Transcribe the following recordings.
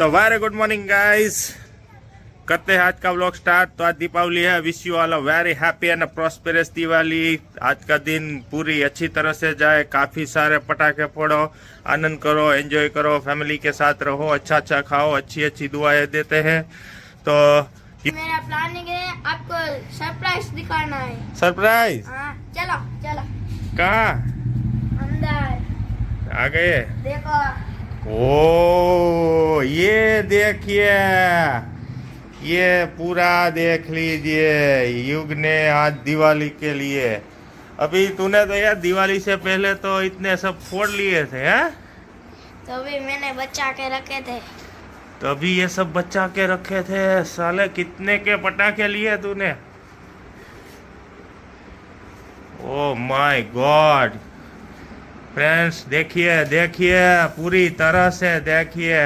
तो very good morning guys, करते हैं आज का व्लॉग स्टार्ट। तो आज दीपावली है, wish you all a very happy and prosperous Diwali. आज का दिन पूरी अच्छी तरह से जाए, काफी सारे पटाखे फोड़ो, आनंद करो, एंजॉय करो, फैमिली के साथ रहो, अच्छा अच्छा खाओ, अच्छी अच्छी दुआएं देते हैं। तो मेरा प्लानिंग है आपको सरप्राइज दिखाना है। सरप्राइज? हाँ, चलो चलो। कहाँ? अंदर आ गए? देखो। ओ ये देखिए, ये पूरा देख लीजिए, युग ने आज दिवाली के लिए। अभी तूने तो यार दिवाली से पहले तो इतने सब फोड़ लिए थे हैं? तो अभी मैंने बचा के रखे थे। तो अभी ये सब बचा के रखे थे। साले कितने के पटाखे लिए तूने? ओ माय गॉड फ्रेंड्स, देखिए देखिए, पूरी तरह से देखिए।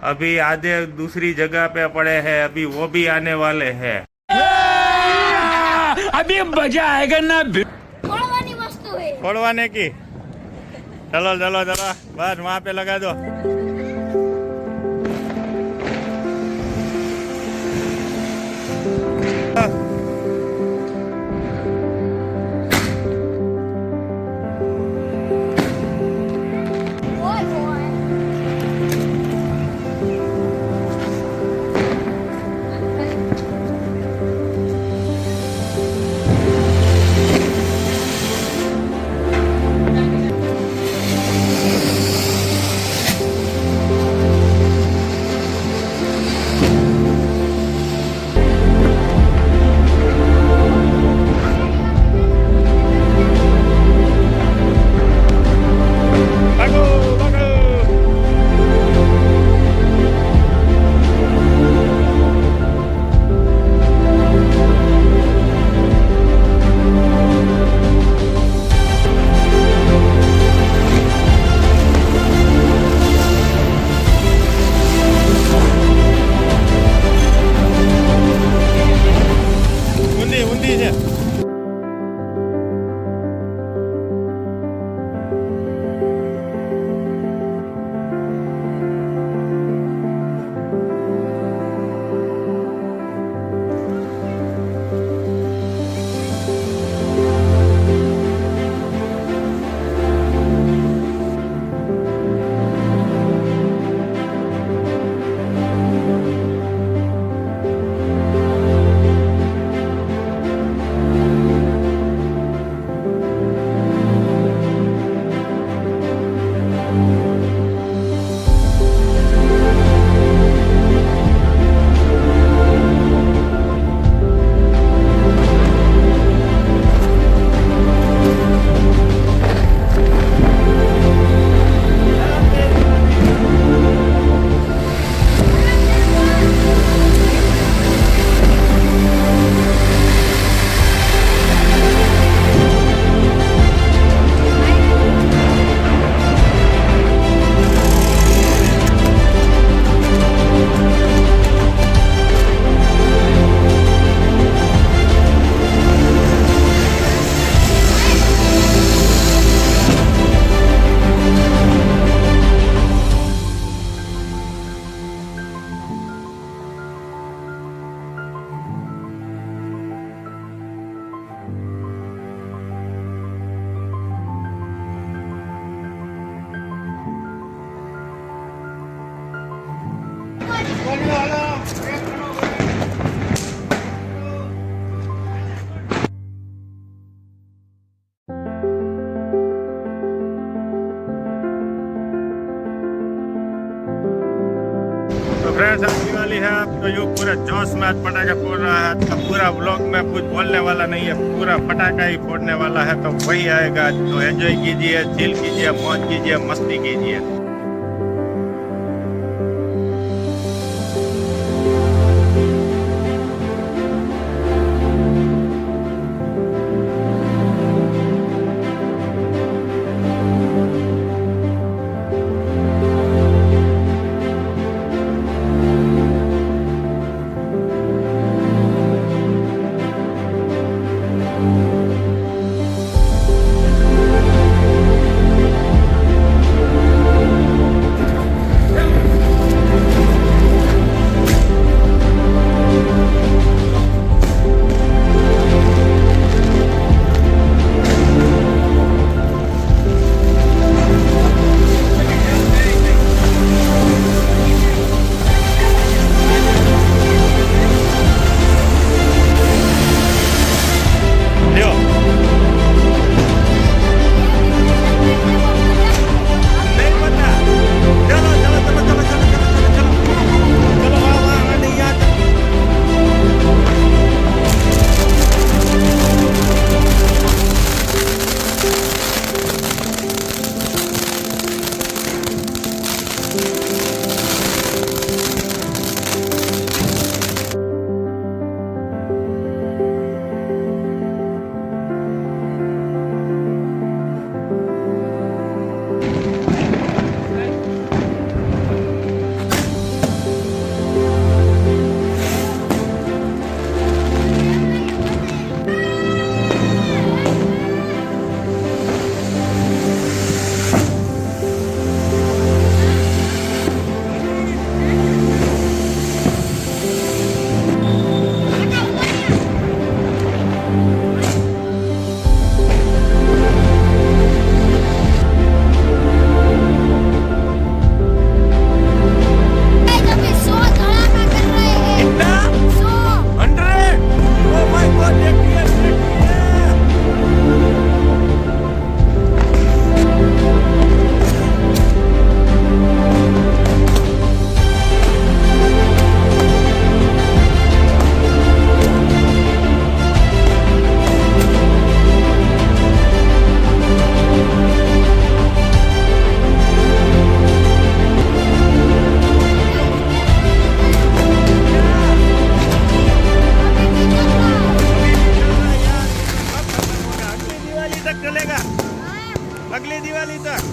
अभी आधे दूसरी जगह पे पड़े हैं, अभी वो भी आने वाले हैं। अभी मजा आएगा ना। फोड़वानी वस्तु है। फोड़वाने की? चलो चलो चलो, बस वहां पे लगा दो। ઊંધી છે। तो फ्रेंड्स, आज दिवाली है, तो युग पूरे जोश में आज पटाखा फोड़ रहा है। तो पूरा व्लॉग में कुछ बोलने वाला नहीं है, पूरा पटाखा ही फोड़ने वाला है। तो वही आएगा, तो एंजॉय कीजिए, चिल कीजिए, मौज कीजिए, मस्ती कीजिए। तक चलेगा अगली दिवाली तक।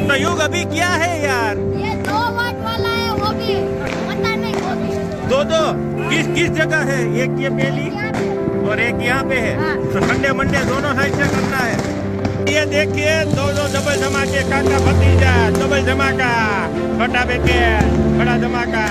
तो युग अभी क्या है यार? ये 2 वाट वाला है, वो भी पता नहीं वो भी। दो दो किस जगह है? एक ये पहली यहाँ पे। और एक यहाँ पे है। हाँ। तो मंडे मंडे दोनों साइड से करना है। ये देखिए दो डबल धमाके, काका भतीजा डबल धमाका, छोटा बेटे बड़ा धमाका।